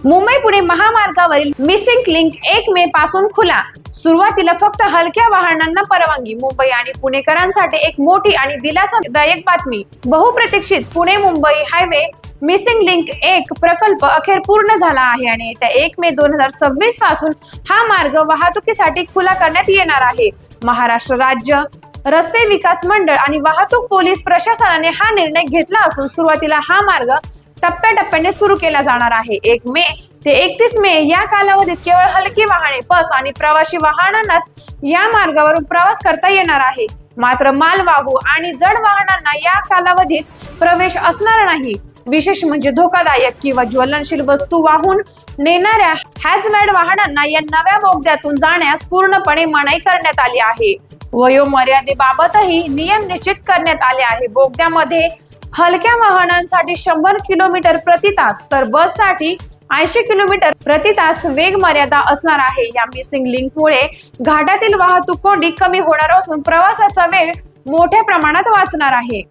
मुंबई पुणे महामार्गावरील missing link 1 मे पासून खुला। सुरुवातीला फक्त हलक्या वाहनांना परवानगी। मुंबई आणि पुणेकरांसाठी एक मोठी आणि दिलासादायक बातमी। बहुप्रतीक्षित Pune Mumbai highway missing link 1 प्रकल्प अखेर पूर्ण झाला आहे आणि येत्या 1 मे 2026 पासून हा मार्ग वाहतुकीसाठी खुला करण्यात येणार आहे। महाराष्ट्र राज्य रस्ते विकास मंडळ आणि वाहतूक पोलीस प्रशासनाने हा निर्णय घेतला असून सुरुवातीला हा मार्ग टप्प्याटप्प्याने सुरू केला जाणार आहे। 1 मे ते 31 मे या कालावधीत केवळ हलकी वाहने, बस आणि प्रवासी वाहनांनाच या मार्गावरून प्रवास करता येणार आहे। मात्र मालवाहू आणि जड वाहनांना या कालावधीत प्रवेश असणार नाही। विशेष म्हणजे धोकादायक किंवा ज्वलनशील वस्तू वाहून नेणाऱ्या हॅझमॅड वाहनांना या नव्या बोगद्यातून जाण्यास पूर्णपणे मनाई करण्यात आली आहे। वयोमर्यादेबाबतही नियम निश्चित करण्यात आले आहे। बोगद्यामध्ये हलक्या वाहनांसाठी 100 किलोमीटर प्रति तास तर बससाठी 80 किलोमीटर प्रति तास वेग मर्यादा असणार आहे। या मिसिंग लिंकमुळे घाटातील वाहतूक कोंडी कमी होणार असून प्रवासाचा वेळ मोठ्या प्रमाणात वाचणार आहे।